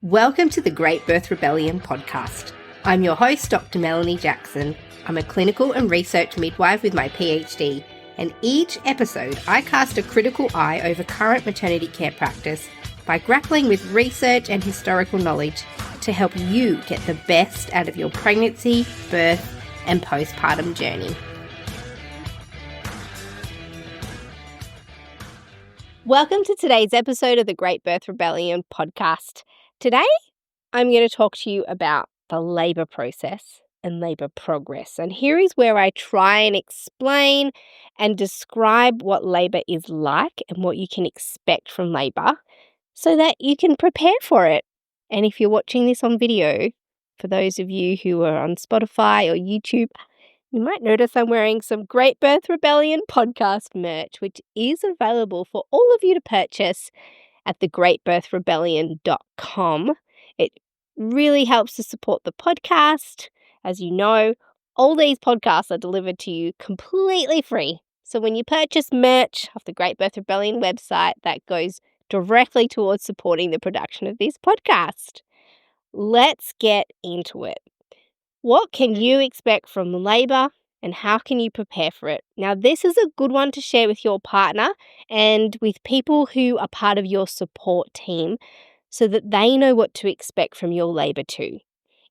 Welcome to the Great Birth Rebellion podcast. I'm your host, Dr. Melanie Jackson. I'm a clinical and research midwife with my PhD, and each episode I cast a critical eye over current maternity care practice by grappling with research and historical knowledge to help you get the best out of your pregnancy, birth, and postpartum journey. Welcome to today's episode of the Great Birth Rebellion podcast. Today, I'm going to talk to you about the labour process and labour progress. And here is where I try and explain and describe what labour is like and what you can expect from labour so that you can prepare for it. And if you're watching this on video, for those of you who are on Spotify or YouTube, you might notice I'm wearing some Great Birth Rebellion podcast merch, which is available for all of you to purchase at thegreatbirthrebellion.com. It really helps to support the podcast. As you know, all these podcasts are delivered to you completely free. So when you purchase merch off the Great Birth Rebellion website, that goes directly towards supporting the production of this podcast. Let's get into it. What can you expect from labour and how can you prepare for it? Now, this is a good one to share with your partner and with people who are part of your support team so that they know what to expect from your labour too.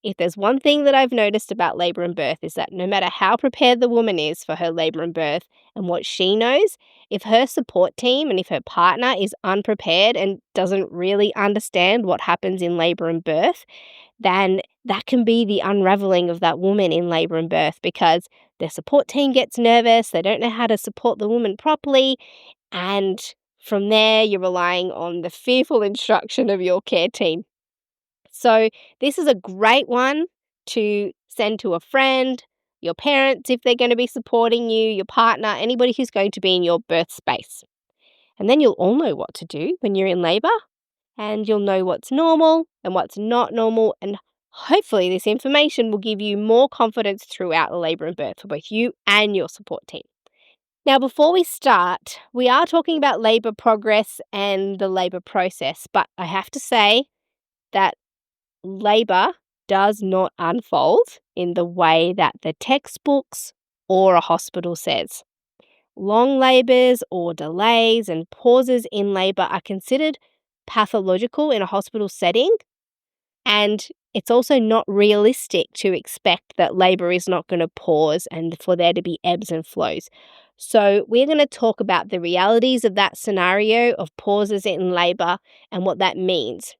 If there's one thing that I've noticed about labour and birth is that no matter how prepared the woman is for her labour and birth and what she knows, if her support team and if her partner is unprepared and doesn't really understand what happens in labour and birth, then that can be the unraveling of that woman in labour and birth because their support team gets nervous, they don't know how to support the woman properly, and from there you're relying on the fearful instruction of your care team. So this is a great one to send to a friend, your parents if they're going to be supporting you, your partner, anybody who's going to be in your birth space. And then you'll all know what to do when you're in labour, and you'll know what's normal and what's not normal, and hopefully this information will give you more confidence throughout the labour and birth for both you and your support team. Now, before we start, we are talking about labour progress and the labour process, but I have to say that labour does not unfold in the way that the textbooks or a hospital says. Long labours or delays and pauses in labour are considered pathological in a hospital setting, and it's also not realistic to expect that labour is not going to pause and for there to be ebbs and flows. So we're going to talk about the realities of that scenario of pauses in labour and what that means.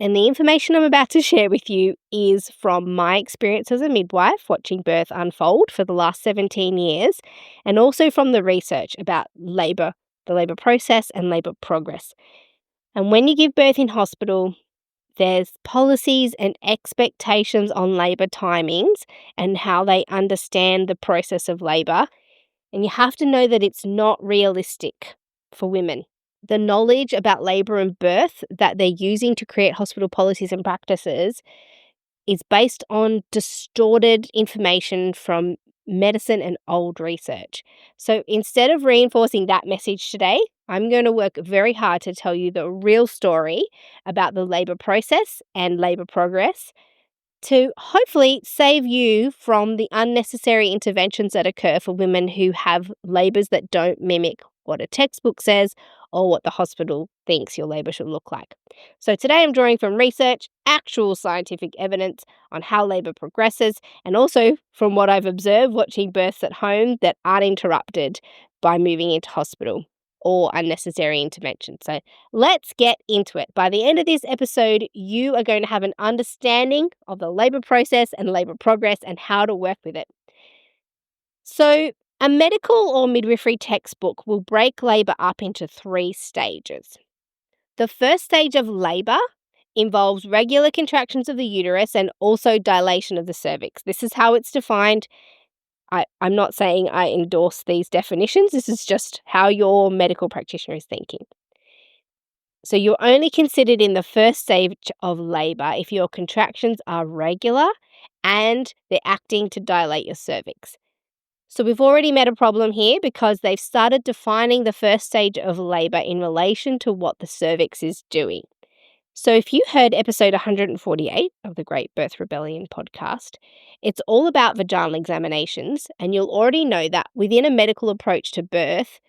And the information I'm about to share with you is from my experience as a midwife watching birth unfold for the last 17 years, and also from the research about labour, the labour process and labour progress. And when you give birth in hospital, there's policies and expectations on labour timings and how they understand the process of labour. And you have to know that it's not realistic for women. The knowledge about labour and birth that they're using to create hospital policies and practices is based on distorted information from medicine and old research. So instead of reinforcing that message today, I'm going to work very hard to tell you the real story about the labour process and labour progress to hopefully save you from the unnecessary interventions that occur for women who have labours that don't mimic what a textbook says or what the hospital thinks your labour should look like. So today I'm drawing from research, actual scientific evidence on how labour progresses, and also from what I've observed watching births at home that aren't interrupted by moving into hospital or unnecessary intervention. So let's get into it. By the end of this episode, you are going to have an understanding of the labour process and labour progress and how to work with it. So a medical or midwifery textbook will break labour up into 3 stages. The first stage of labour involves regular contractions of the uterus and also dilation of the cervix. This is how it's defined. I'm not saying I endorse these definitions. This is just how your medical practitioner is thinking. So you're only considered in the first stage of labour if your contractions are regular and they're acting to dilate your cervix. So we've already met a problem here because they've started defining the first stage of labour in relation to what the cervix is doing. So if you heard episode 148 of the Great Birth Rebellion podcast, it's all about vaginal examinations, and you'll already know that within a medical approach to birth,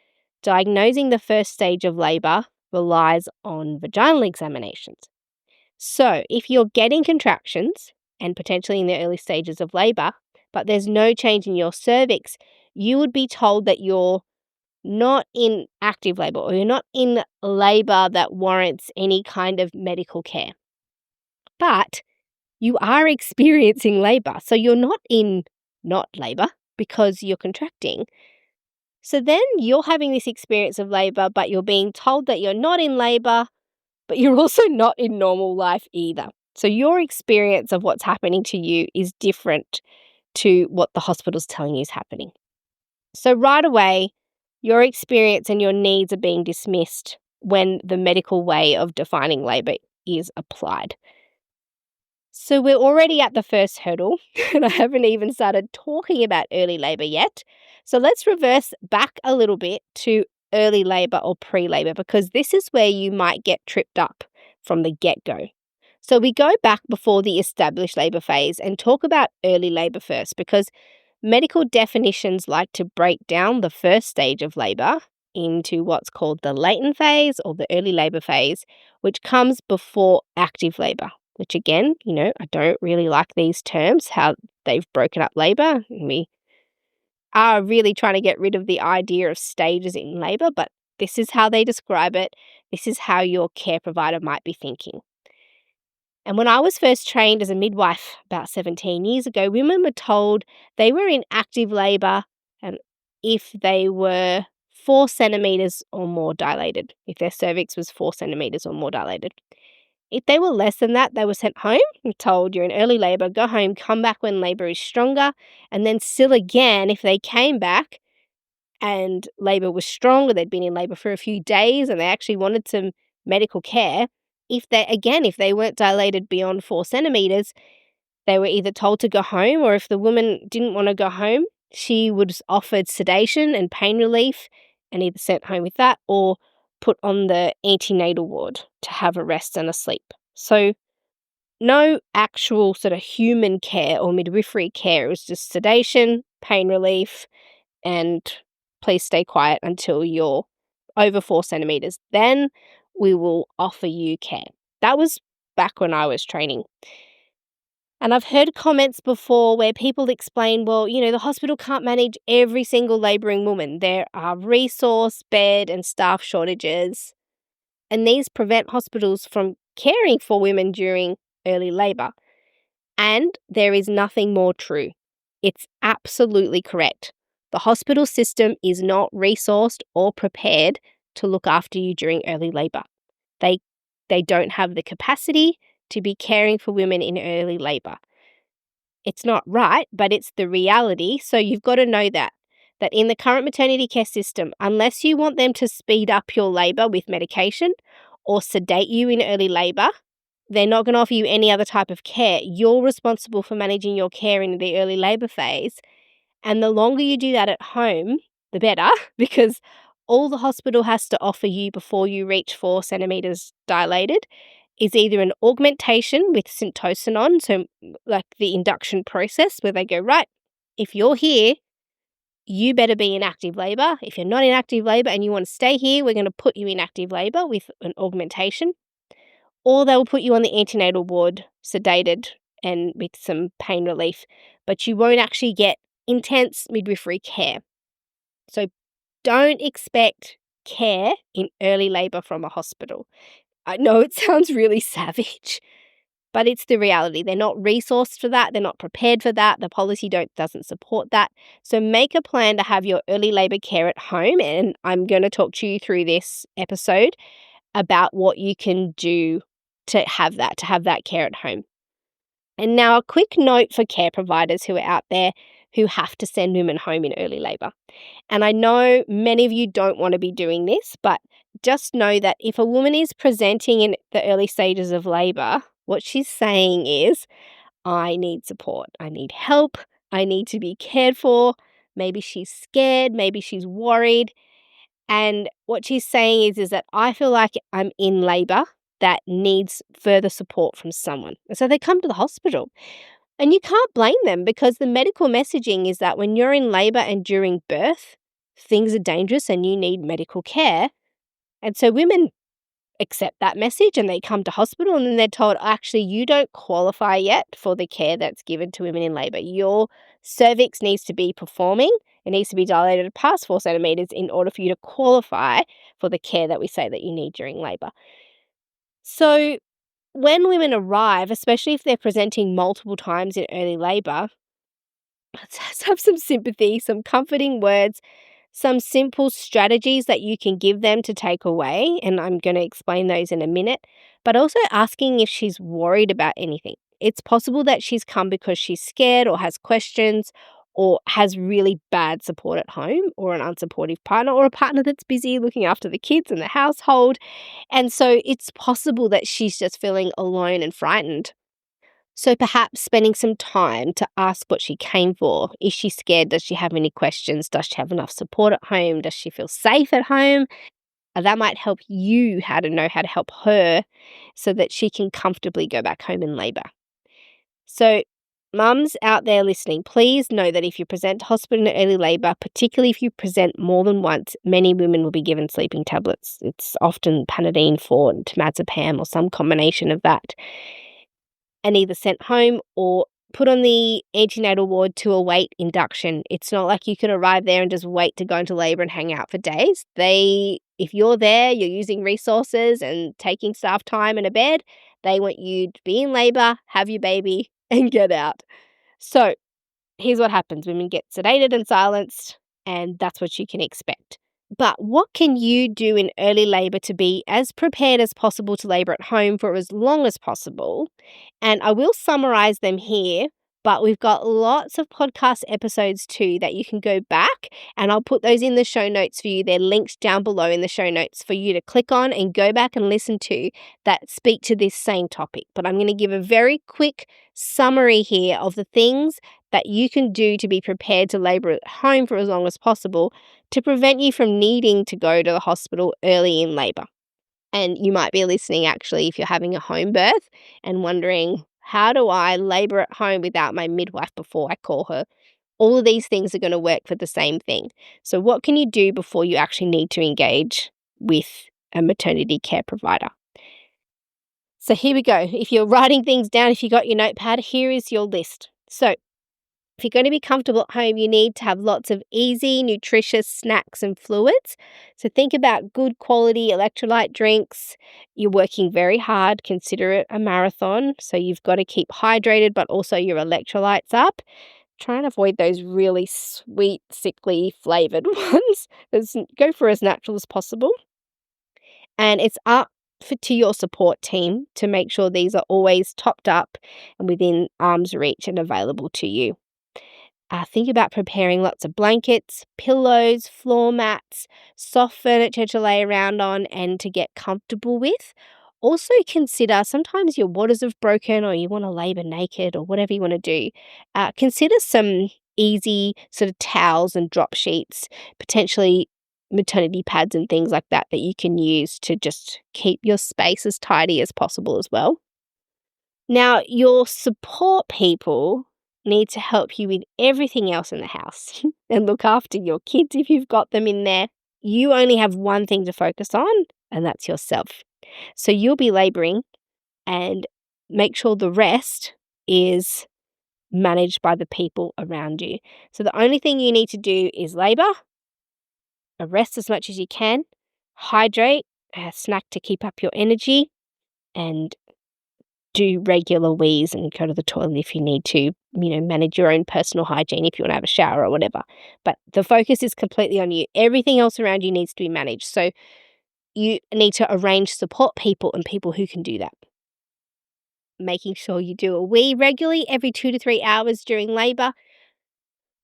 diagnosing the first stage of labour relies on vaginal examinations. So if you're getting contractions, and potentially in the early stages of labour, but there's no change in your cervix, you would be told that you're not in active labour, or you're not in labour that warrants any kind of medical care. But you are experiencing labour, so you're not in not labour because you're contracting. So then you're having this experience of labour, but you're being told that you're not in labour, but you're also not in normal life either. So your experience of what's happening to you is different to what the hospital's telling you is happening. So right away, your experience and your needs are being dismissed when the medical way of defining labour is applied. So we're already at the first hurdle, and I haven't even started talking about early labour yet. So let's reverse back a little bit to early labour or pre-labour, because this is where you might get tripped up from the get-go. So we go back before the established labour phase and talk about early labour first, because medical definitions like to break down the first stage of labour into what's called the latent phase or the early labour phase, which comes before active labour, which again, I don't really like these terms, how they've broken up labour. We are really trying to get rid of the idea of stages in labour, but this is how they describe it. This is how your care provider might be thinking. And when I was first trained as a midwife about 17 years ago, women were told they were in active labour if they were 4 centimetres or more dilated, if their cervix was 4 centimetres or more dilated. If they were less than that, they were sent home and told you're in early labour, go home, come back when labour is stronger, and then still again, if they came back and labour was strong, or they'd been in labour for a few days and they actually wanted some medical care, if they weren't dilated beyond 4 centimetres, they were either told to go home, or if the woman didn't want to go home, she was offered sedation and pain relief and either sent home with that or put on the antenatal ward to have a rest and a sleep. So no actual sort of human care or midwifery care. It was just sedation, pain relief, and please stay quiet until you're over 4 centimetres. Then we will offer you care. That was back when I was training. And I've heard comments before where people explain, well, the hospital can't manage every single labouring woman. There are resource, bed and staff shortages, and these prevent hospitals from caring for women during early labour. And there is nothing more true. It's absolutely correct. The hospital system is not resourced or prepared to look after you during early labour. They don't have the capacity to be caring for women in early labour. It's not right, but it's the reality. So you've got to know that in the current maternity care system, unless you want them to speed up your labour with medication or sedate you in early labour, they're not going to offer you any other type of care. You're responsible for managing your care in the early labour phase. And the longer you do that at home, the better, because all the hospital has to offer you before you reach 4 centimetres dilated is either an augmentation with syntocinon, so like the induction process where they go, right, if you're here, you better be in active labour. If you're not in active labour and you want to stay here, we're going to put you in active labour with an augmentation. Or they'll put you on the antenatal ward, sedated and with some pain relief, but you won't actually get intense midwifery care. So don't expect care in early labour from a hospital. I know it sounds really savage, but it's the reality. They're not resourced for that. They're not prepared for that. The policy doesn't support that. So make a plan to have your early labour care at home, and I'm going to talk to you through this episode about what you can do to have that care at home. And now a quick note for care providers who are out there who have to send women home in early labour. And I know many of you don't want to be doing this, but just know that if a woman is presenting in the early stages of labour, what she's saying is, I need support, I need help, I need to be cared for. Maybe she's scared, maybe she's worried. And what she's saying is that I feel like I'm in labour that needs further support from someone. And so they come to the hospital. And you can't blame them because the medical messaging is that when you're in labour and during birth, things are dangerous and you need medical care. And so women accept that message and they come to hospital and then they're told, actually, you don't qualify yet for the care that's given to women in labour. Your cervix needs to be performing. It needs to be dilated past 4 centimetres in order for you to qualify for the care that we say that you need during labour. So when women arrive, especially if they're presenting multiple times in early labour, let's have some sympathy, some comforting words, some simple strategies that you can give them to take away, and I'm going to explain those in a minute, but also asking if she's worried about anything. It's possible that she's come because she's scared or has questions or has really bad support at home or an unsupportive partner or a partner that's busy looking after the kids and the household. And so it's possible that she's just feeling alone and frightened. So perhaps spending some time to ask what she came for. Is she scared? Does she have any questions? Does she have enough support at home? Does she feel safe at home? That might help you how to know how to help her so that she can comfortably go back home in labour. So mums out there listening, please know that if you present to hospital in early labour, particularly if you present more than once, many women will be given sleeping tablets. It's often Panadine, Fort, Temazepam or some combination of that, and either sent home or put on the antenatal ward to await induction. It's not like you can arrive there and just wait to go into labour and hang out for days. If you're there, you're using resources and taking staff time and a bed, they want you to be in labour, have your baby, and get out. So here's what happens. Women get sedated and silenced, and that's what you can expect. But what can you do in early labour to be as prepared as possible to labour at home for as long as possible? And I will summarise them here, but we've got lots of podcast episodes too that you can go back, and I'll put those in the show notes for you. They're linked down below in the show notes for you to click on and go back and listen to that speak to this same topic. But I'm going to give a very quick summary here of the things that you can do to be prepared to labour at home for as long as possible to prevent you from needing to go to the hospital early in labour. And you might be listening actually if you're having a home birth and wondering, how do I labour at home without my midwife before I call her? All of these things are going to work for the same thing. So what can you do before you actually need to engage with a maternity care provider? So here we go. If you're writing things down, if you got your notepad, here is your list. So if you're going to be comfortable at home, you need to have lots of easy, nutritious snacks and fluids. So think about good quality electrolyte drinks. You're working very hard. Consider it a marathon. So you've got to keep hydrated, but also your electrolytes up. Try and avoid those really sweet, sickly flavoured ones. Go for as natural as possible. And it's up to your support team to make sure these are always topped up and within arm's reach and available to you. Think about preparing lots of blankets, pillows, floor mats, soft furniture to lay around on and to get comfortable with. Also consider, sometimes your waters have broken or you want to labour naked or whatever you want to do. Consider some easy sort of towels and drop sheets, potentially maternity pads and things like that you can use to just keep your space as tidy as possible as well. Now, your support people need to help you with everything else in the house and look after your kids if you've got them in there. You only have one thing to focus on, and that's yourself. So you'll be labouring and make sure the rest is managed by the people around you. So the only thing you need to do is labour, rest as much as you can, hydrate, snack to keep up your energy, and do regular wheeze and go to the toilet if you need to, manage your own personal hygiene if you want to have a shower or whatever. But the focus is completely on you. Everything else around you needs to be managed. So you need to arrange support people and people who can do that. Making sure you do a wee regularly every 2 to 3 hours during labour.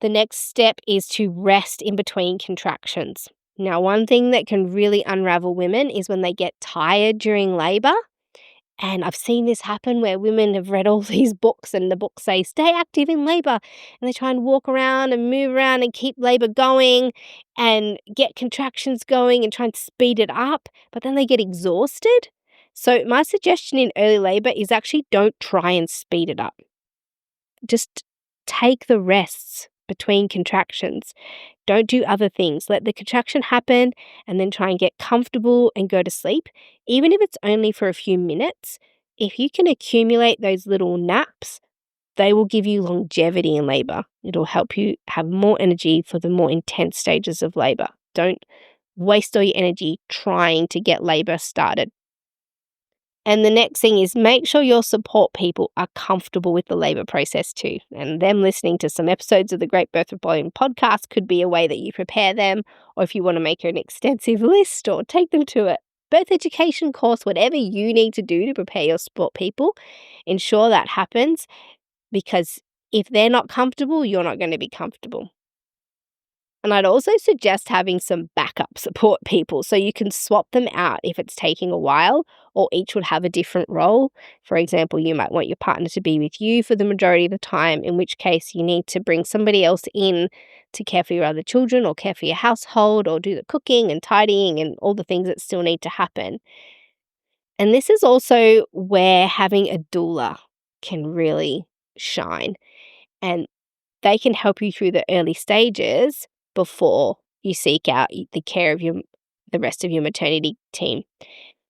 The next step is to rest in between contractions. Now, one thing that can really unravel women is when they get tired during labour. And I've seen this happen where women have read all these books and the books say, stay active in labour. And they try and walk around and move around and keep labour going and get contractions going and try and speed it up. But then they get exhausted. So my suggestion in early labour is actually don't try and speed it up. Just take the rests between contractions. Don't do other things. Let the contraction happen and then try and get comfortable and go to sleep. Even if it's only for a few minutes, if you can accumulate those little naps, they will give you longevity in labour. It'll help you have more energy for the more intense stages of labour. Don't waste all your energy trying to get labour started. And the next thing is make sure your support people are comfortable with the labour process too. And them listening to some episodes of the Great Birth Rebellion podcast could be a way that you prepare them, or if you want to make an extensive list or take them to a birth education course, whatever you need to do to prepare your support people, ensure that happens, because if they're not comfortable, you're not going to be comfortable. And I'd also suggest having some backup support people so you can swap them out if it's taking a while, or each would have a different role. For example, you might want your partner to be with you for the majority of the time, in which case you need to bring somebody else in to care for your other children or care for your household or do the cooking and tidying and all the things that still need to happen. And this is also where having a doula can really shine. And they can help you through the early stages before you seek out the care of the rest of your maternity team.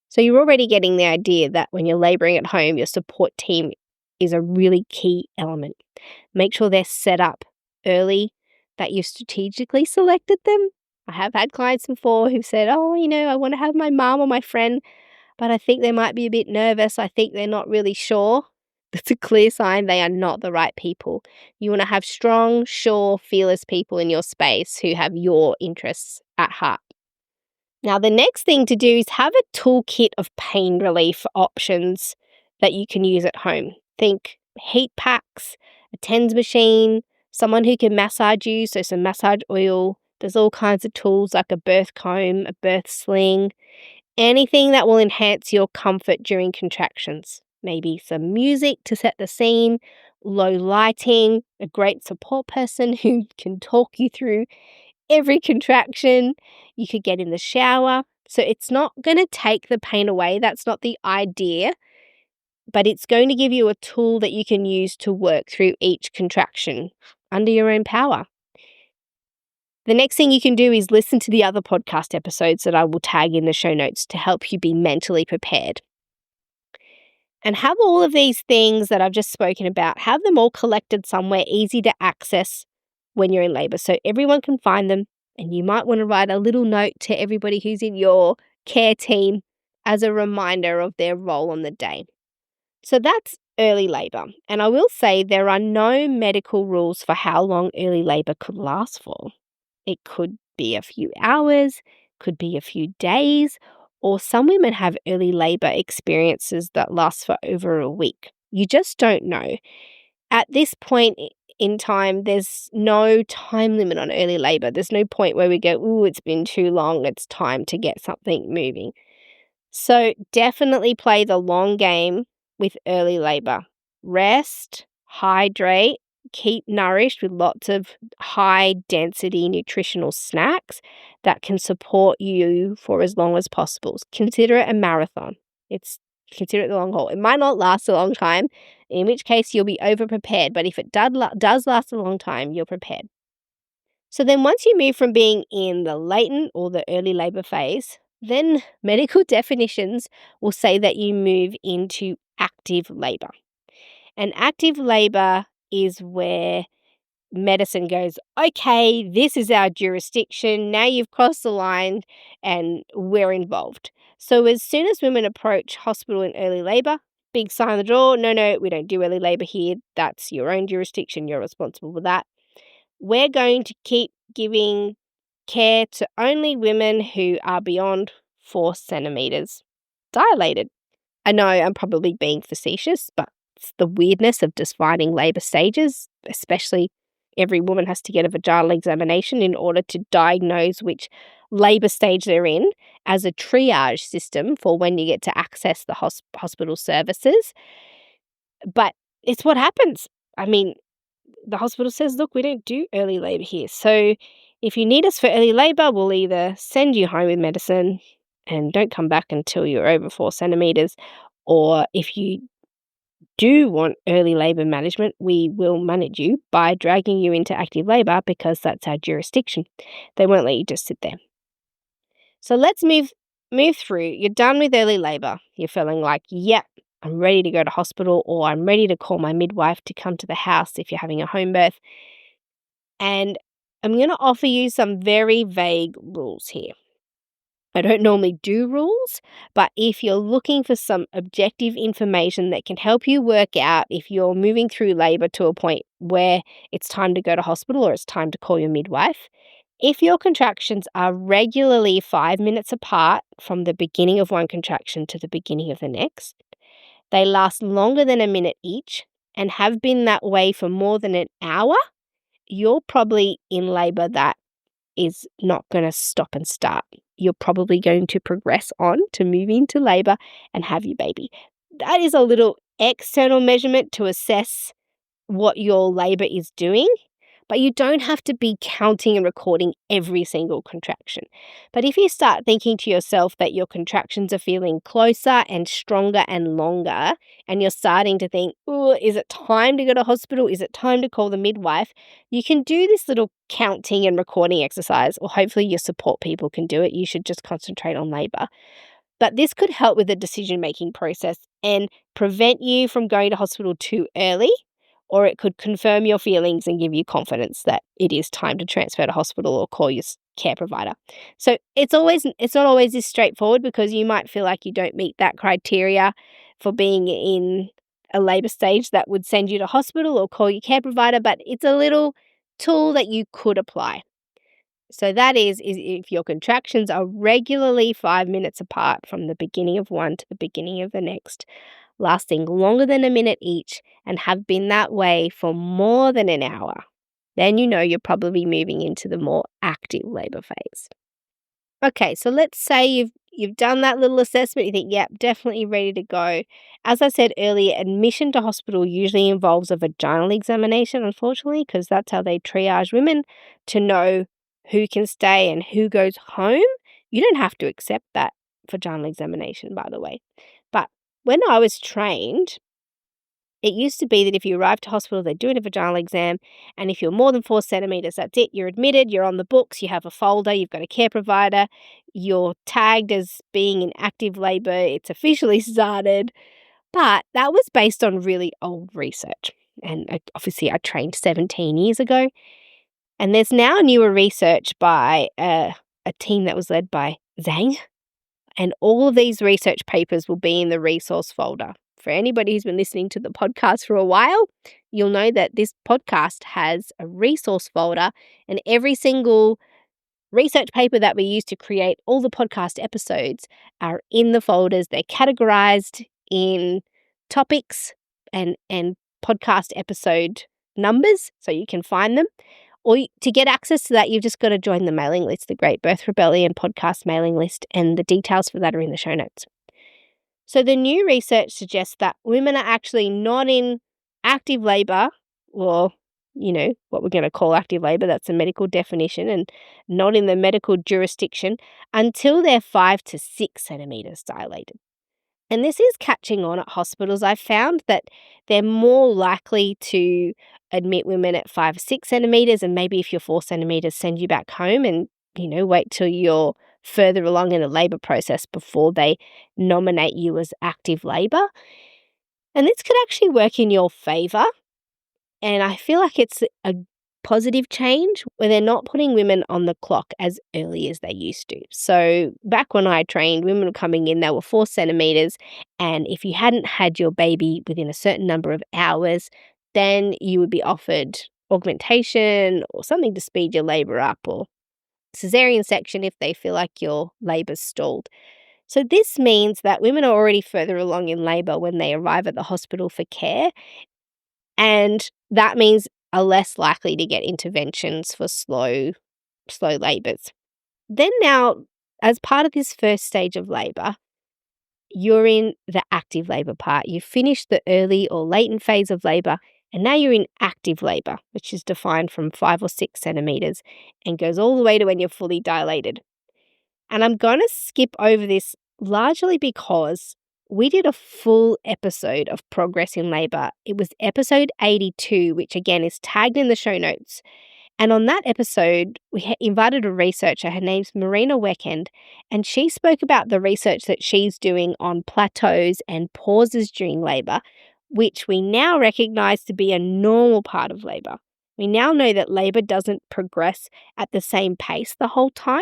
So you're already getting the idea that when you're labouring at home, your support team is a really key element. Make sure they're set up early, that you've strategically selected them. I have had clients before who've said, oh, I want to have my mum or my friend, but I think they might be a bit nervous. I think they're not really sure. That's a clear sign they are not the right people. You want to have strong, sure, fearless people in your space who have your interests at heart. Now, the next thing to do is have a toolkit of pain relief options that you can use at home. Think heat packs, a TENS machine, someone who can massage you, so some massage oil. There's all kinds of tools like a birth comb, a birth sling, anything that will enhance your comfort during contractions. Maybe some music to set the scene, low lighting, a great support person who can talk you through every contraction. You could get in the shower. So it's not going to take the pain away. That's not the idea. But it's going to give you a tool that you can use to work through each contraction under your own power. The next thing you can do is listen to the other podcast episodes that I will tag in the show notes to help you be mentally prepared. And have all of these things that I've just spoken about, have them all collected somewhere easy to access when you're in labour so everyone can find them. And you might want to write a little note to everybody who's in your care team as a reminder of their role on the day. So that's early labour. And I will say there are no medical rules for how long early labour could last for. It could be a few hours, could be a few days, or some women have early labour experiences that last for over a week. You just don't know. At this point in time, there's no time limit on early labour. There's no point where we go, ooh, it's been too long, it's time to get something moving. So definitely play the long game with early labour. Rest, hydrate, keep nourished with lots of high density nutritional snacks that can support you for as long as possible. Consider it a marathon. Consider it the long haul. It might not last a long time, in which case you'll be over prepared. But if it does last a long time, you're prepared. So then once you move from being in the latent or the early labour phase, then medical definitions will say that you move into active labour. And active labour is where medicine goes, okay, this is our jurisdiction. Now you've crossed the line and we're involved. So as soon as women approach hospital in early labour, big sign on the door, no, we don't do early labour here. That's your own jurisdiction. You're responsible for that. We're going to keep giving care to only women who are beyond 4 centimetres dilated. I know I'm probably being facetious, but it's the weirdness of dividing labour stages, especially every woman has to get a vaginal examination in order to diagnose which labour stage they're in as a triage system for when you get to access the hospital services. But it's what happens. I mean, the hospital says, look, we don't do early labour here. So if you need us for early labour, we'll either send you home with medicine and don't come back until you're over 4 centimetres. Or if you do want early labour management, we will manage you by dragging you into active labour because that's our jurisdiction. They won't let you just sit there. So let's move through. You're done with early labour. You're feeling like, yep, I'm ready to go to hospital, or I'm ready to call my midwife to come to the house if you're having a home birth. And I'm going to offer you some very vague rules here. I don't normally do rules, but if you're looking for some objective information that can help you work out if you're moving through labour to a point where it's time to go to hospital or it's time to call your midwife, if your contractions are regularly 5 minutes apart from the beginning of one contraction to the beginning of the next, they last longer than a minute each and have been that way for more than an hour, you're probably in labour that is not going to stop and start. You're probably going to progress on to move into labour and have your baby. That is a little external measurement to assess what your labour is doing, but you don't have to be counting and recording every single contraction. But if you start thinking to yourself that your contractions are feeling closer and stronger and longer, and you're starting to think, oh, is it time to go to hospital? Is it time to call the midwife? You can do this little counting and recording exercise, or hopefully your support people can do it. You should just concentrate on labour. But this could help with the decision-making process and prevent you from going to hospital too early, or it could confirm your feelings and give you confidence that it is time to transfer to hospital or call your care provider. So it's not always this straightforward, because you might feel like you don't meet that criteria for being in a labour stage that would send you to hospital or call your care provider, but it's a little tool that you could apply. So that is if your contractions are regularly 5 minutes apart from the beginning of one to the beginning of the next, lasting longer than a minute each, and have been that way for more than an hour, then you know you're probably moving into the more active labour phase. Okay, so let's say you've done that little assessment, you think, yep, definitely ready to go. As I said earlier, admission to hospital usually involves a vaginal examination, unfortunately, because that's how they triage women to know who can stay and who goes home. You don't have to accept that vaginal examination, by the way. But when I was trained, it used to be that if you arrived to hospital, they'd do a vaginal exam, and if you're more than 4 centimetres, that's it. You're admitted, you're on the books, you have a folder, you've got a care provider, you're tagged as being in active labour, it's officially started. But that was based on really old research. And obviously I trained 17 years ago. And there's now newer research by a team that was led by Zang. And all of these research papers will be in the resource folder. For anybody who's been listening to the podcast for a while, you'll know that this podcast has a resource folder, and every single research paper that we use to create all the podcast episodes are in the folders. They're categorized in topics and podcast episode numbers, so you can find them. Or to get access to that, you've just got to join the mailing list, the Great Birth Rebellion podcast mailing list, and the details for that are in the show notes. So the new research suggests that women are actually not in active labour, or, what we're going to call active labour, that's a medical definition, and not in the medical jurisdiction until they're 5 to 6 centimetres dilated. And this is catching on at hospitals. I've found that they're more likely to admit women at 5 or 6 centimetres, and maybe if you're 4 centimetres, send you back home and, wait till you're further along in the labour process before they nominate you as active labour. And this could actually work in your favour. And I feel like it's a positive change where they're not putting women on the clock as early as they used to. So back when I trained, women were coming in, they were 4 centimetres, and if you hadn't had your baby within a certain number of hours, then you would be offered augmentation or something to speed your labour up, or caesarean section if they feel like your labour's stalled. So this means that women are already further along in labour when they arrive at the hospital for care, and that means are less likely to get interventions for slow labours. Then now, as part of this first stage of labour, you're in the active labour part. You've finished the early or latent phase of labour, and now you're in active labour, which is defined from 5 or 6 centimetres and goes all the way to when you're fully dilated. And I'm going to skip over this largely because we did a full episode of Progress in Labour. It was episode 82, which again is tagged in the show notes. And on that episode, we invited a researcher. Her name's Marina Weekend, and she spoke about the research that she's doing on plateaus and pauses during labour, which we now recognise to be a normal part of labour. We now know that labour doesn't progress at the same pace the whole time.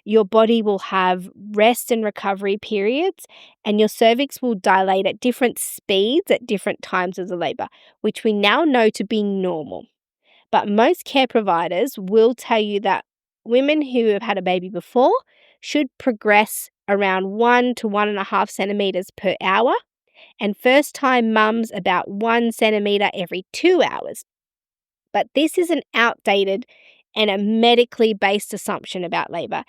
Your body will have rest and recovery periods, and your cervix will dilate at different speeds at different times of the labour, which we now know to be normal. But most care providers will tell you that women who have had a baby before should progress around 1 to 1.5 centimetres per hour, and first-time mums about 1 centimetre every 2 hours. But this is an outdated and a medically based assumption about labour.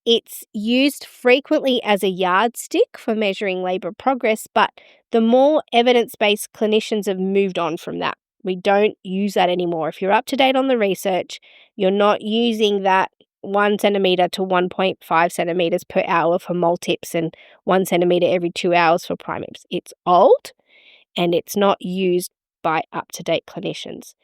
It's used frequently as a yardstick for measuring labour progress, but the more evidence-based clinicians have moved on from that. We don't use that anymore. If you're up to date on the research, you're not using that 1 centimetre to 1.5 centimetres per hour for multips and 1 centimetre every 2 hours for primips. It's old and it's not used by up-to-date clinicians.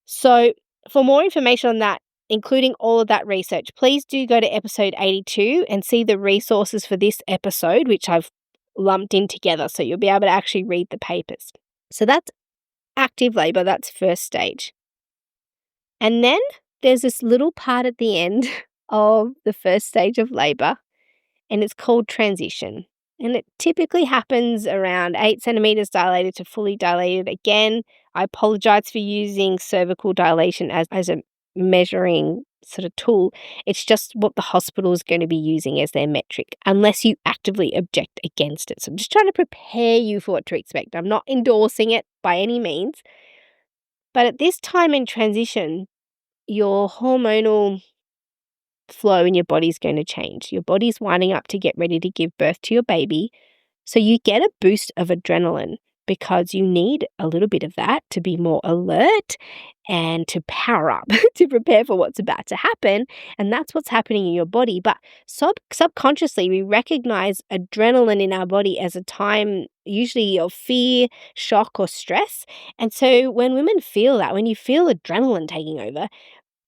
So for more information on that, including all of that research, please do go to episode 82 and see the resources for this episode, which I've lumped in together, so you'll be able to actually read the papers. So that's active labour, that's first stage. And then there's this little part at the end of the first stage of labour, and it's called transition. And it typically happens around 8 centimetres dilated to fully dilated. Again, I apologise for using cervical dilation as a measuring sort of tool. It's just what the hospital is going to be using as their metric, unless you actively object against it. So I'm just trying to prepare you for what to expect. I'm not endorsing it by any means. But at this time in transition, your hormonal flow in your body's going to change. Your body's winding up to get ready to give birth to your baby. So you get a boost of adrenaline because you need a little bit of that to be more alert and to power up, to prepare for what's about to happen. And that's what's happening in your body. But subconsciously, we recognize adrenaline in our body as a time usually of fear, shock, or stress. And so when women feel that, when you feel adrenaline taking over,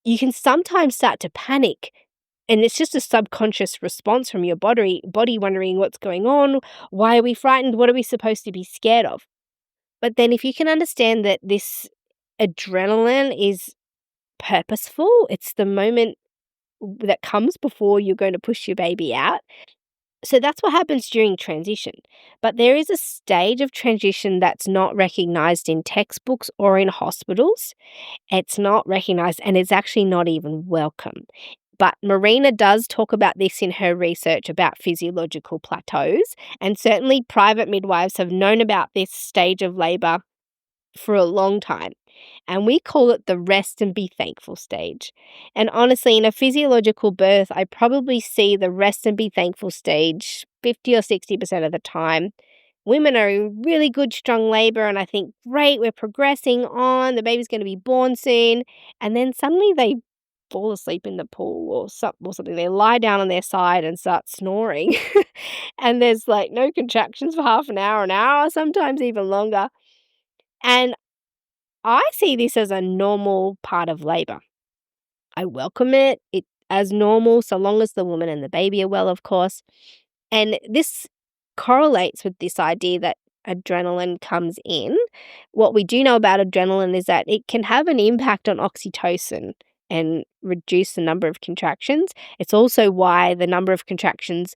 you can sometimes start to panic. And it's just a subconscious response from your body wondering what's going on, why are we frightened, what are we supposed to be scared of? But then if you can understand that this adrenaline is purposeful, it's the moment that comes before you're going to push your baby out. So that's what happens during transition. But there is a stage of transition that's not recognized in textbooks or in hospitals. It's not recognized and it's actually not even welcome. But Marina does talk about this in her research about physiological plateaus, and certainly private midwives have known about this stage of labour for a long time. And we call it the rest and be thankful stage. And honestly, in a physiological birth, I probably see the rest and be thankful stage 50 or 60% of the time. Women are in really good, strong labour, and I think, great, we're progressing on, the baby's going to be born soon. And then suddenly they fall asleep in the pool or something. They lie down on their side and start snoring. And there's like no contractions for half an hour, sometimes even longer. And I see this as a normal part of labour. I welcome it as normal, so long as the woman and the baby are well, of course. And this correlates with this idea that adrenaline comes in. What we do know about adrenaline is that it can have an impact on oxytocin and reduce the number of contractions. It's also why the number of contractions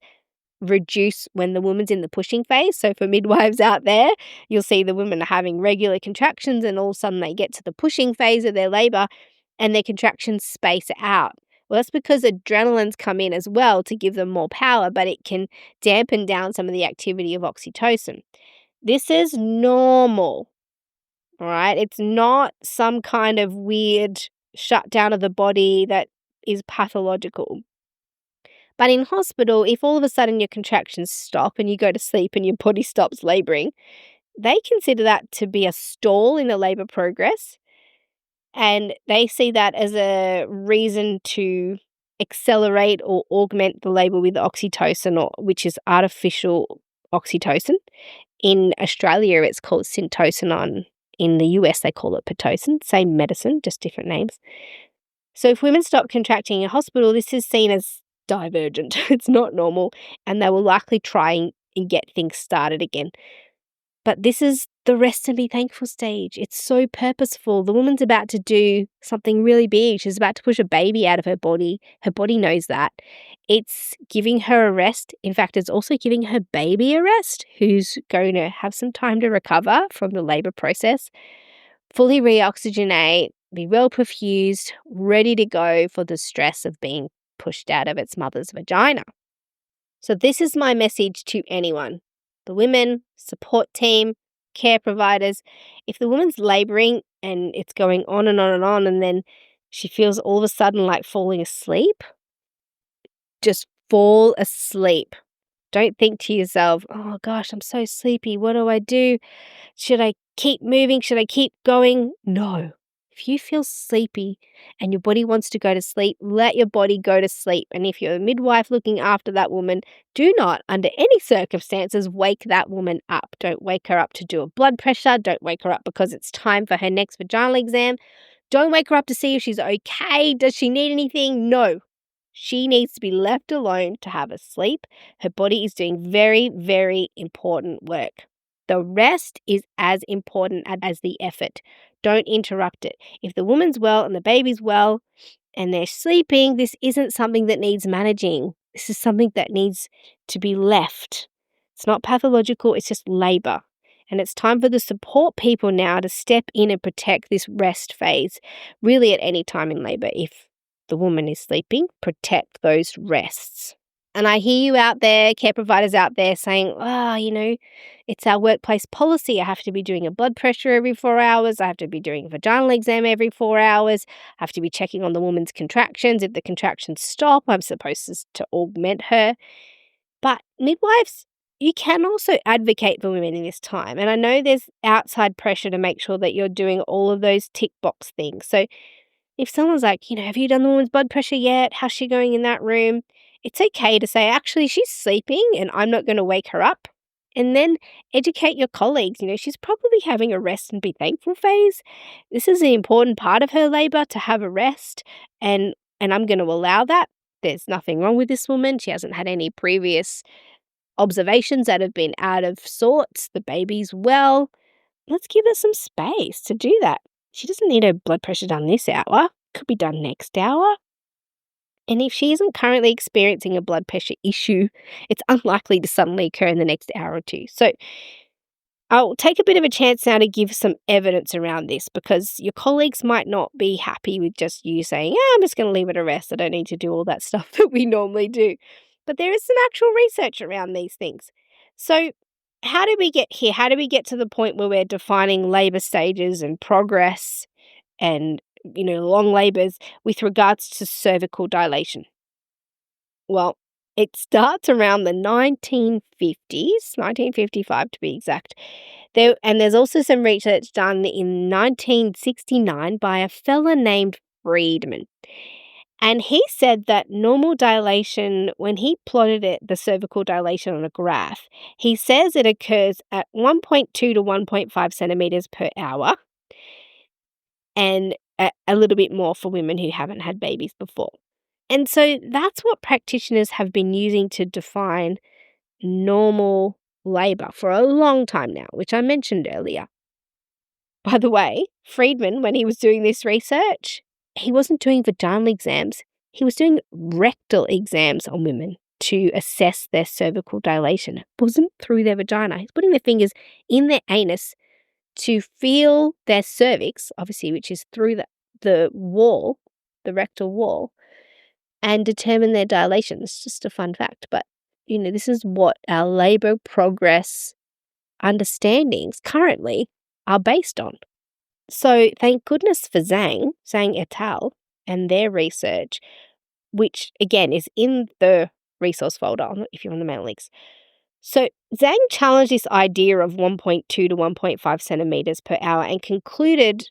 reduce when the woman's in the pushing phase. So for midwives out there, you'll see the women are having regular contractions and all of a sudden they get to the pushing phase of their labour and their contractions space out. Well, that's because adrenaline's come in as well to give them more power, but it can dampen down some of the activity of oxytocin. This is normal, all right? It's not some kind of weird shutdown of the body that is pathological. But in hospital, if all of a sudden your contractions stop and you go to sleep and your body stops labouring, they consider that to be a stall in the labour progress. And they see that as a reason to accelerate or augment the labour with oxytocin, which is artificial oxytocin. In Australia, it's called syntocinon. In the US, they call it Pitocin. Same medicine, just different names. So if women stop contracting in hospital, this is seen as divergent. It's not normal, and they will likely try and get things started again. But this is the rest and be thankful stage. It's so purposeful. The woman's about to do something really big. She's about to push a baby out of her body. Her body knows that. It's giving her a rest. In fact, it's also giving her baby a rest, who's going to have some time to recover from the labour process, fully reoxygenate, be well perfused, ready to go for the stress of being pushed out of its mother's vagina. So this is my message to anyone. The women, support team, care providers. If the woman's labouring and it's going on and on and on, and then she feels all of a sudden like falling asleep, just fall asleep. Don't think to yourself, oh gosh, I'm so sleepy. What do I do? Should I keep moving? Should I keep going? No. If you feel sleepy and your body wants to go to sleep, let your body go to sleep. And if you're a midwife looking after that woman, do not, under any circumstances, wake that woman up. Don't wake her up to do a blood pressure. Don't wake her up because it's time for her next vaginal exam. Don't wake her up to see if she's okay. Does she need anything? No. She needs to be left alone to have a sleep. Her body is doing very, very important work. The rest is as important as the effort. Don't interrupt it. If the woman's well and the baby's well and they're sleeping, this isn't something that needs managing. This is something that needs to be left. It's not pathological, it's just labour. And it's time for the support people now to step in and protect this rest phase, really at any time in labour. If the woman is sleeping, protect those rests. And I hear you out there, care providers out there saying, it's our workplace policy. I have to be doing a blood pressure every 4 hours. I have to be doing a vaginal exam every 4 hours. I have to be checking on the woman's contractions. If the contractions stop, I'm supposed to augment her. But midwives, you can also advocate for women in this time. And I know there's outside pressure to make sure that you're doing all of those tick box things. So if someone's like, have you done the woman's blood pressure yet? How's she going in that room? It's okay to say, actually, she's sleeping and I'm not going to wake her up. And then educate your colleagues. She's probably having a rest and be thankful phase. This is an important part of her labour, to have a rest. And I'm going to allow that. There's nothing wrong with this woman. She hasn't had any previous observations that have been out of sorts. The baby's well. Let's give her some space to do that. She doesn't need her blood pressure done this hour. Could be done next hour. And if she isn't currently experiencing a blood pressure issue, it's unlikely to suddenly occur in the next hour or two. So I'll take a bit of a chance now to give some evidence around this, because your colleagues might not be happy with just you saying, I'm just going to leave it a rest. I don't need to do all that stuff that we normally do. But there is some actual research around these things. So how did we get here? How do we get to the point where we're defining labour stages and progress and long labours with regards to cervical dilation? Well, it starts around the 1950s, 1955 to be exact. There's also some research done in 1969 by a fella named Friedman. And he said that normal dilation, when he plotted the cervical dilation on a graph, he says it occurs at 1.2 to 1.5 centimetres per hour, and a little bit more for women who haven't had babies before. And so that's what practitioners have been using to define normal labour for a long time now, which I mentioned earlier. By the way, Friedman, when he was doing this research, he wasn't doing vaginal exams. He was doing rectal exams on women to assess their cervical dilation. It wasn't through their vagina. He's putting their fingers in their anus to feel their cervix, obviously, which is through the wall, the rectal wall, and determine their dilation. It's just a fun fact. But, this is what our labour progress understandings currently are based on. So thank goodness for Zang Etal, and their research, which again is in the resource folder if you're on the mailing links. So Zang challenged this idea of 1.2 to 1.5 centimetres per hour and concluded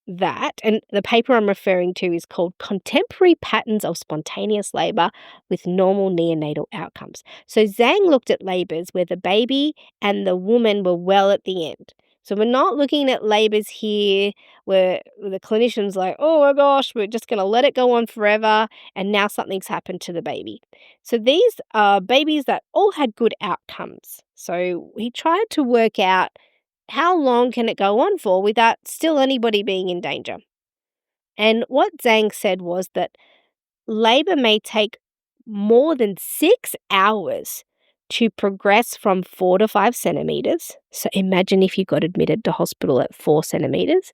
that, and the paper I'm referring to is called Contemporary Patterns of Spontaneous Labour with Normal Neonatal Outcomes. So Zang looked at labours where the baby and the woman were well at the end. So we're not looking at labours here where the clinician's like, oh my gosh, we're just going to let it go on forever, and now something's happened to the baby. So these are babies that all had good outcomes. So he tried to work out how long can it go on for without still anybody being in danger. And what Zhang said was that labour may take more than 6 hours to progress from 4 to 5 centimetres. So imagine if you got admitted to hospital at 4 centimetres.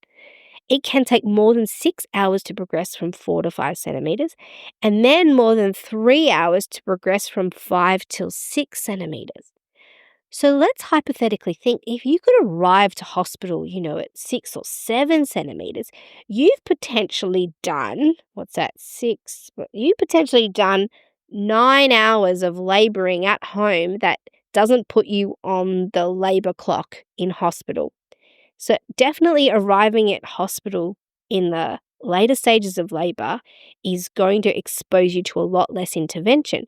It can take more than 6 hours to progress from 4 to 5 centimetres, and then more than 3 hours to progress from 5 till 6 centimetres. So let's hypothetically think if you could arrive to hospital, at 6 or 7 centimetres, you've potentially done, what's that, 6? You've potentially done 9 hours of labouring at home that doesn't put you on the labour clock in hospital. So definitely arriving at hospital in the later stages of labour is going to expose you to a lot less intervention.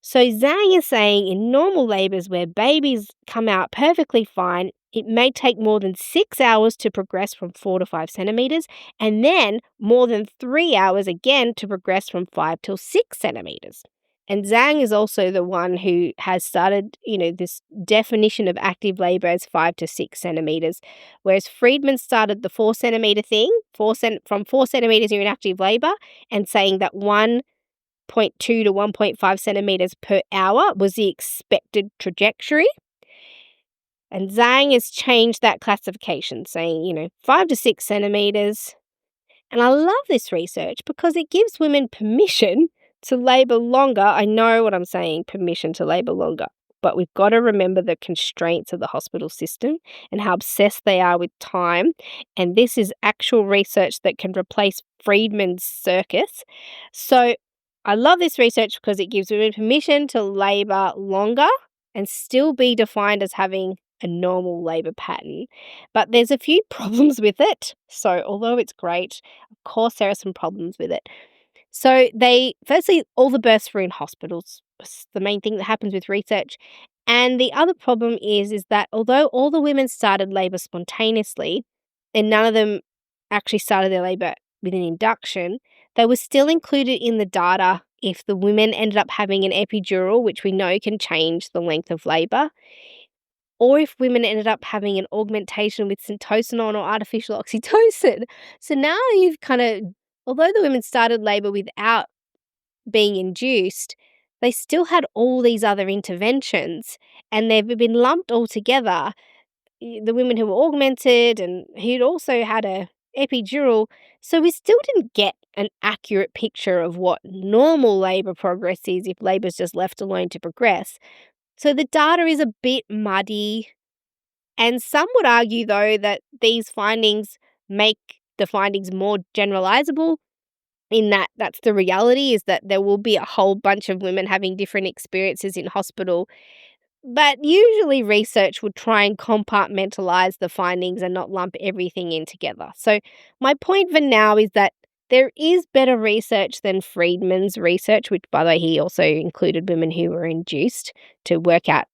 So Zhang is saying in normal labours where babies come out perfectly fine, it may take more than 6 hours to progress from 4 to 5 centimetres, and then more than 3 hours again to progress from 5 till 6 centimetres. And Zhang is also the one who has started, this definition of active labour as 5 to 6 centimetres, whereas Friedman started the 4 centimetre thing, from 4 centimetres you're in active labour, and saying that 1.2 to 1.5 centimetres per hour was the expected trajectory. And Zhang has changed that classification, saying, 5 to 6 centimetres. And I love this research because it gives women permission to labour longer. I know what I'm saying, permission to labour longer. But we've got to remember the constraints of the hospital system and how obsessed they are with time. And this is actual research that can replace Friedman's circus. So I love this research because it gives women permission to labour longer and still be defined as having a normal labour pattern. But there's a few problems with it. So although it's great, of course there are some problems with it. So firstly, all the births were in hospitals. It's the main thing that happens with research. And the other problem is that although all the women started labour spontaneously, and none of them actually started their labour with an induction, they were still included in the data if the women ended up having an epidural, which we know can change the length of labour, or if women ended up having an augmentation with syntocinon or artificial oxytocin. So now you've although the women started labour without being induced, they still had all these other interventions, and they've been lumped all together. The women who were augmented and who'd also had a epidural, so we still didn't get an accurate picture of what normal labour progress is if labour's just left alone to progress. So the data is a bit muddy, and some would argue, though, that these findings make the findings more generalizable, in that that's the reality, is that there will be a whole bunch of women having different experiences in hospital. But usually research would try and compartmentalize the findings and not lump everything in together. So my point for now is that there is better research than Friedman's research, which, by the way, he also included women who were induced to work out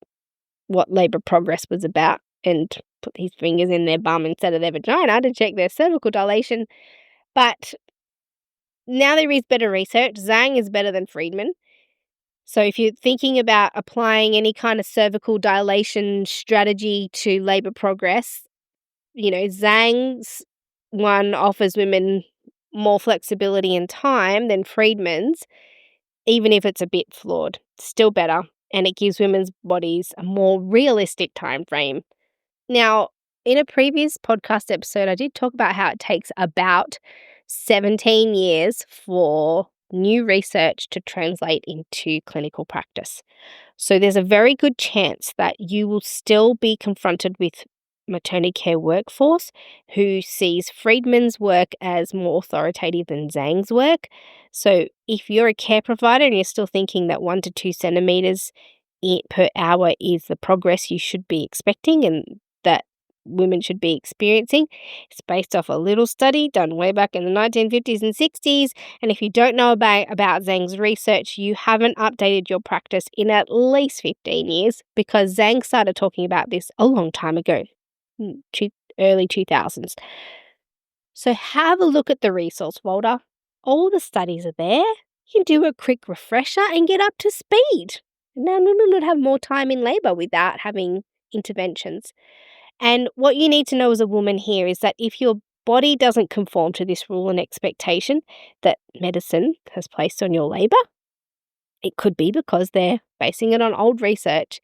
what labour progress was about and put his fingers in their bum instead of their vagina to check their cervical dilation. But now there is better research. Zhang is better than Friedman. So if you're thinking about applying any kind of cervical dilation strategy to labour progress, Zhang's one offers women more flexibility and time than Friedman's, even if it's a bit flawed. Still better, and it gives women's bodies a more realistic time frame. Now, in a previous podcast episode, I did talk about how it takes about 17 years for new research to translate into clinical practice. So there's a very good chance that you will still be confronted with maternity care workforce who sees Friedman's work as more authoritative than Zang's work. So if you're a care provider and you're still thinking that 1 to 2 centimetres per hour is the progress you should be expecting, and that women should be experiencing. It's based off a little study done way back in the 1950s and 60s. And if you don't know about Zang's research, you haven't updated your practice in at least 15 years, because Zang started talking about this a long time ago, early 2000s. So have a look at the resource, Walter. All the studies are there. You can do a quick refresher and get up to speed. Now women would have more time in labour without having interventions. And what you need to know as a woman here is that if your body doesn't conform to this rule and expectation that medicine has placed on your labour, it could be because they're basing it on old research.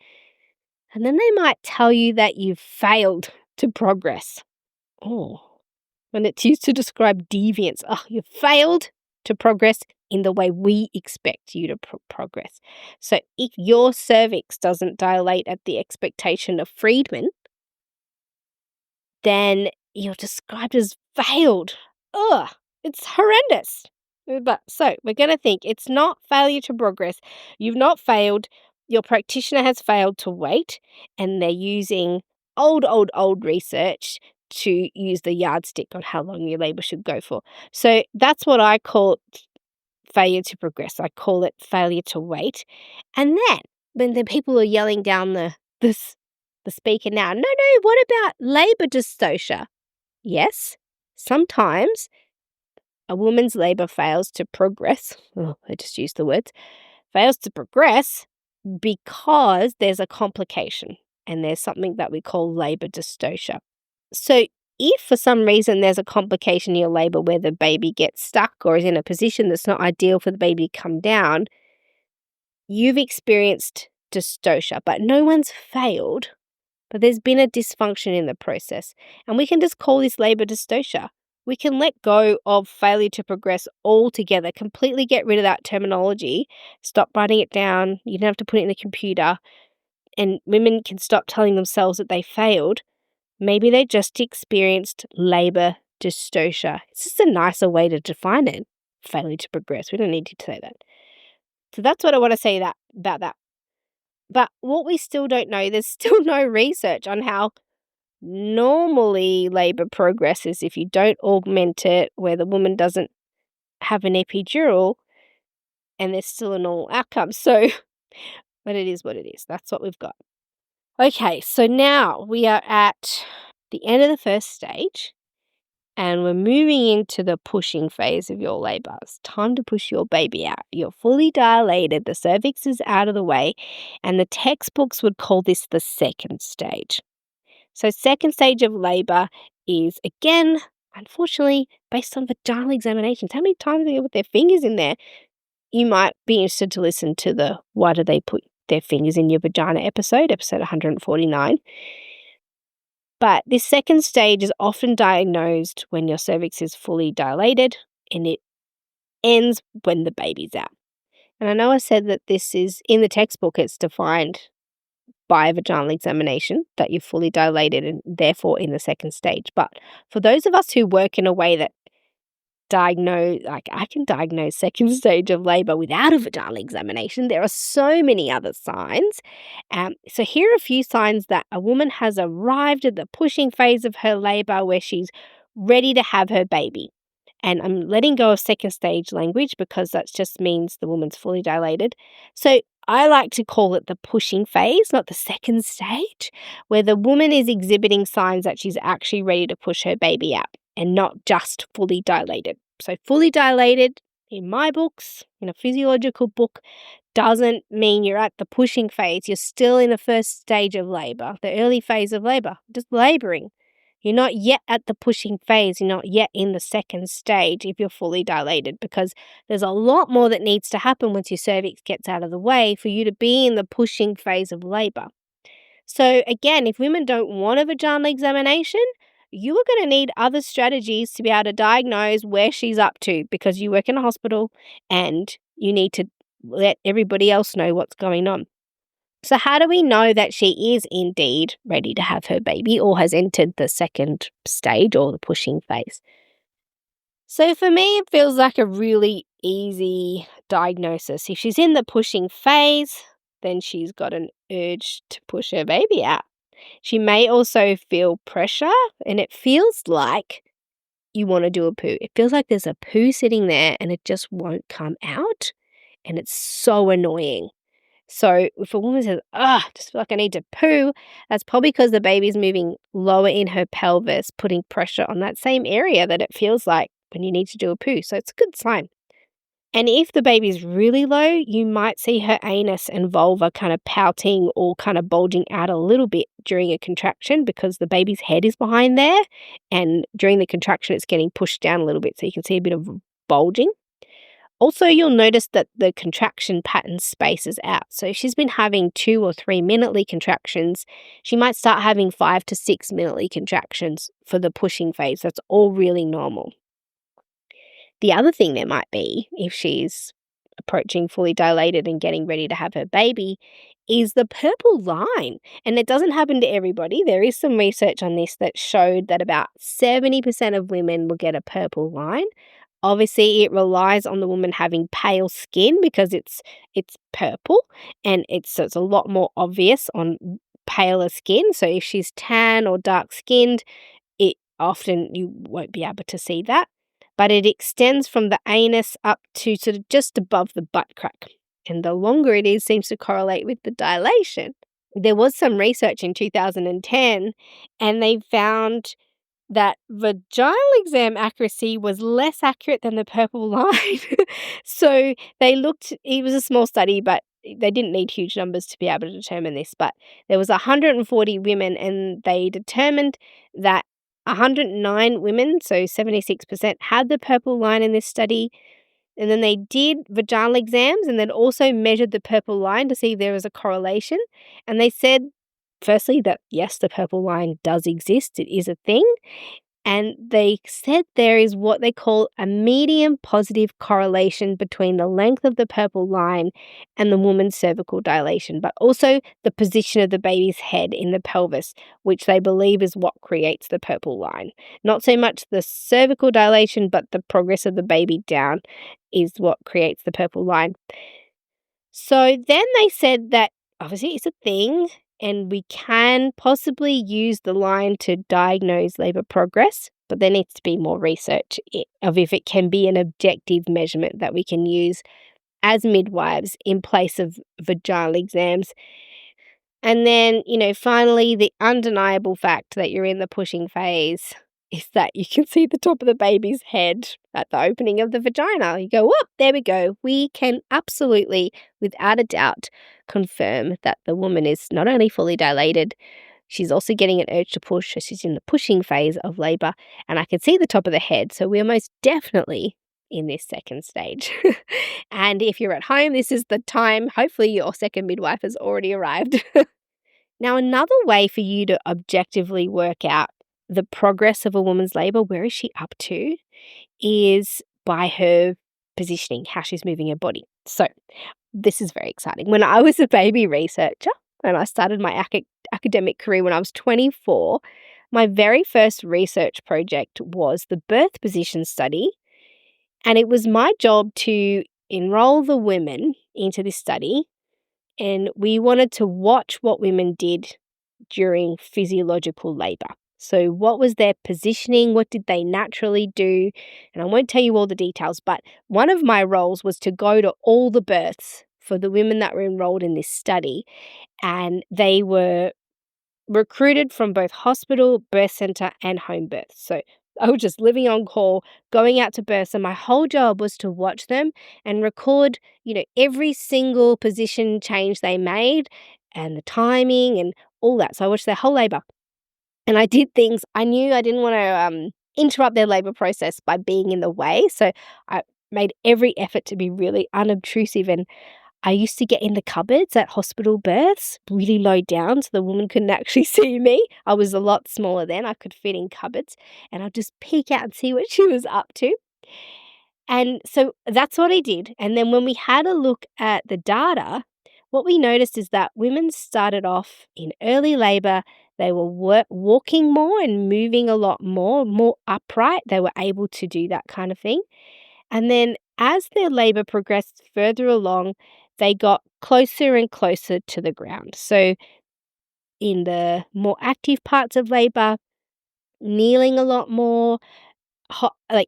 And then they might tell you that you've failed to progress. Oh, when it's used to describe deviance. Oh, you failed to progress in the way we expect you to progress. So if your cervix doesn't dilate at the expectation of Friedman, then you're described as failed. Ugh, it's horrendous. But so we're going to think it's not failure to progress. You've not failed. Your practitioner has failed to wait, and they're using old research to use the yardstick on how long your labour should go for. So that's what I call failure to progress. I call it failure to wait. And then when the people are yelling down the speaker now, no, what about labour dystocia? Yes, sometimes a woman's labour fails to progress. Oh, I just used the words. Fails to progress because there's a complication, and there's something that we call labour dystocia. So if for some reason there's a complication in your labour where the baby gets stuck or is in a position that's not ideal for the baby to come down, you've experienced dystocia, but no one's failed. But there's been a dysfunction in the process, and we can just call this labour dystocia. We can let go of failure to progress altogether, completely get rid of that terminology, stop writing it down, you don't have to put it in the computer, and women can stop telling themselves that they failed. Maybe they just experienced labour dystocia. It's just a nicer way to define it, failure to progress. We don't need to say that. So that's what I want to say about that. But what we still don't know, there's still no research on how normally labour progresses if you don't augment it, where the woman doesn't have an epidural, and there's still a normal outcome. So, but it is what it is. That's what we've got. Okay, so now we are at the end of the first stage, and we're moving into the pushing phase of your labour. It's time to push your baby out. You're fully dilated, the cervix is out of the way, and the textbooks would call this the second stage. So second stage of labour is, again, unfortunately, based on vaginal examinations. How many times do they put their fingers in there? You might be interested to listen to the Why Do They Put Their Fingers in Your Vagina episode 149. But this second stage is often diagnosed when your cervix is fully dilated, and it ends when the baby's out. And I know I said that this is, in the textbook, it's defined by a vaginal examination, that you're fully dilated and therefore in the second stage. But for those of us who work in a way that I can diagnose second stage of labour without a vaginal examination. There are so many other signs. So here are a few signs that a woman has arrived at the pushing phase of her labour where she's ready to have her baby. And I'm letting go of second stage language because that just means the woman's fully dilated. So I like to call it the pushing phase, not the second stage, where the woman is exhibiting signs that she's actually ready to push her baby out and not just fully dilated. So fully dilated, in my books, in a physiological book, doesn't mean you're at the pushing phase. You're still in the first stage of labour, the early phase of labour, just labouring. You're not yet at the pushing phase. You're not yet in the second stage if you're fully dilated, because there's a lot more that needs to happen once your cervix gets out of the way for you to be in the pushing phase of labour. So again, if women don't want a vaginal examination, you are going to need other strategies to be able to diagnose where she's up to, because you work in a hospital and you need to let everybody else know what's going on. So how do we know that she is indeed ready to have her baby or has entered the second stage or the pushing phase? So for me, it feels like a really easy diagnosis. If she's in the pushing phase, then she's got an urge to push her baby out. She may also feel pressure, and it feels like you want to do a poo. It feels like there's a poo sitting there and it just won't come out, and it's so annoying. So if a woman says, just feel like I need to poo, that's probably because the baby's moving lower in her pelvis, putting pressure on that same area that it feels like when you need to do a poo. So it's a good sign. And if the baby's really low, you might see her anus and vulva kind of pouting or kind of bulging out a little bit during a contraction because the baby's head is behind there. And during the contraction, it's getting pushed down a little bit. So you can see a bit of bulging. Also, you'll notice that the contraction pattern spaces out. So if she's been having 2 or 3 minutely contractions, she might start having 5 to 6 minutely contractions for the pushing phase. That's all really normal. The other thing there might be, if she's approaching fully dilated and getting ready to have her baby, is the purple line. And it doesn't happen to everybody. There is some research on this that showed that about 70% of women will get a purple line. Obviously, it relies on the woman having pale skin because it's purple, and it's a lot more obvious on paler skin. So if she's tan or dark skinned, it often you won't be able to see that. But it extends from the anus up to sort of just above the butt crack. And the longer it is seems to correlate with the dilation. There was some research in 2010, and they found that vaginal exam accuracy was less accurate than the purple line. So they looked, it was a small study, but they didn't need huge numbers to be able to determine this. But there was 140 women, and they determined that 109 women, so 76%, had the purple line in this study. And then they did vaginal exams and then also measured the purple line to see if there was a correlation. And they said, firstly, that yes, the purple line does exist. It is a thing. And they said there is what they call a medium positive correlation between the length of the purple line and the woman's cervical dilation, but also the position of the baby's head in the pelvis, which they believe is what creates the purple line. Not so much the cervical dilation, but the progress of the baby down is what creates the purple line. So then they said that obviously it's a thing, and we can possibly use the line to diagnose labour progress, but there needs to be more research of if it can be an objective measurement that we can use as midwives in place of vaginal exams. And then, finally, the undeniable fact that you're in the pushing phase is that you can see the top of the baby's head at the opening of the vagina. You go, whoop, there we go. We can absolutely, without a doubt, confirm that the woman is not only fully dilated, she's also getting an urge to push. So she's in the pushing phase of labour, and I can see the top of the head. So we're most definitely in this second stage. And if you're at home, this is the time. Hopefully your second midwife has already arrived. Now, another way for you to objectively work out the progress of a woman's labour, where is she up to, is by her positioning, how she's moving her body. So this is very exciting. When I was a baby researcher and I started my academic career when I was 24, my very first research project was the birth position study. And it was my job to enroll the women into this study. And we wanted to watch what women did during physiological labour. So what was their positioning? What did they naturally do? And I won't tell you all the details, but one of my roles was to go to all the births for the women that were enrolled in this study. And they were recruited from both hospital, birth centre and home births. So I was just living on call, going out to births, and my whole job was to watch them and record, every single position change they made and the timing and all that. So I watched their whole labour. And I did things, I knew I didn't want to interrupt their labour process by being in the way. So I made every effort to be really unobtrusive, and I used to get in the cupboards at hospital births, really low down so the woman couldn't actually see me. I was a lot smaller then. I could fit in cupboards, and I'd just peek out and see what she was up to. And so that's what I did. And then when we had a look at the data, what we noticed is that women started off in early labour. They were walking more and moving a lot more upright. They were able to do that kind of thing. And then as their labour progressed further along, they got closer and closer to the ground. So in the more active parts of labour, kneeling a lot more,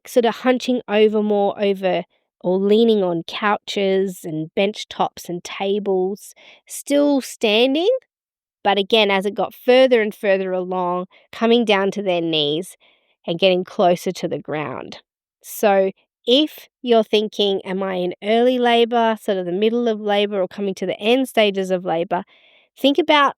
sort of hunching over more over or leaning on couches and bench tops and tables, still standing, but again, as it got further and further along, coming down to their knees and getting closer to the ground. So if you're thinking, am I in early labour, sort of the middle of labour, or coming to the end stages of labour, think about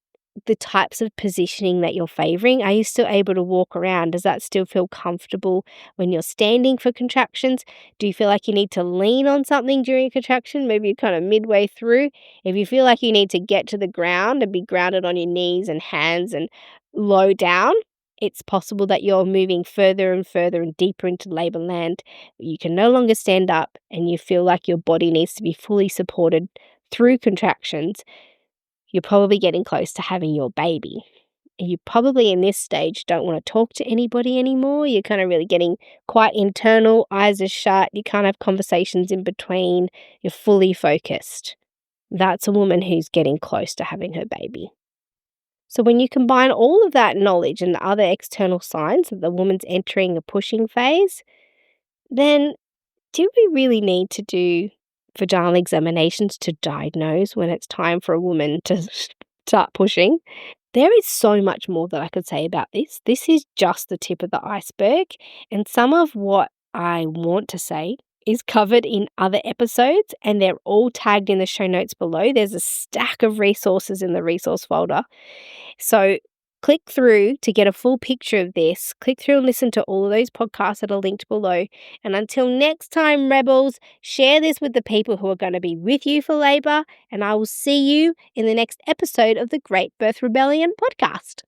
the types of positioning that you're favouring. Are you still able to walk around? Does that still feel comfortable when you're standing for contractions? Do you feel like you need to lean on something during a contraction? Maybe you're kind of midway through. If you feel like you need to get to the ground and be grounded on your knees and hands and low down, it's possible that you're moving further and further and deeper into labour land. You can no longer stand up and you feel like your body needs to be fully supported through contractions. You're probably getting close to having your baby. You probably in this stage don't want to talk to anybody anymore. You're kind of really getting quite internal, eyes are shut. You can't have conversations in between. You're fully focused. That's a woman who's getting close to having her baby. So when you combine all of that knowledge and the other external signs that the woman's entering a pushing phase, then do we really need to do vaginal examinations to diagnose when it's time for a woman to start pushing? There is so much more that I could say about this. This is just the tip of the iceberg, and some of what I want to say is covered in other episodes, and they're all tagged in the show notes below. There's a stack of resources in the resource folder. So click through to get a full picture of this. Click through and listen to all of those podcasts that are linked below. And until next time, Rebels, share this with the people who are going to be with you for labour, and I will see you in the next episode of the Great Birth Rebellion podcast.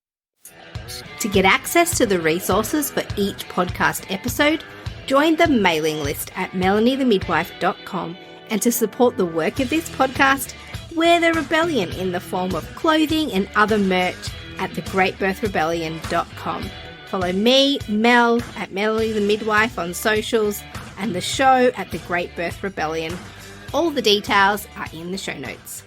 To get access to the resources for each podcast episode, join the mailing list at melaniethemidwife.com, and to support the work of this podcast, wear the rebellion in the form of clothing and other merch at thegreatbirthrebellion.com. Follow me, Mel, at Melanie the Midwife on socials, and the show at The Great Birth Rebellion. All the details are in the show notes.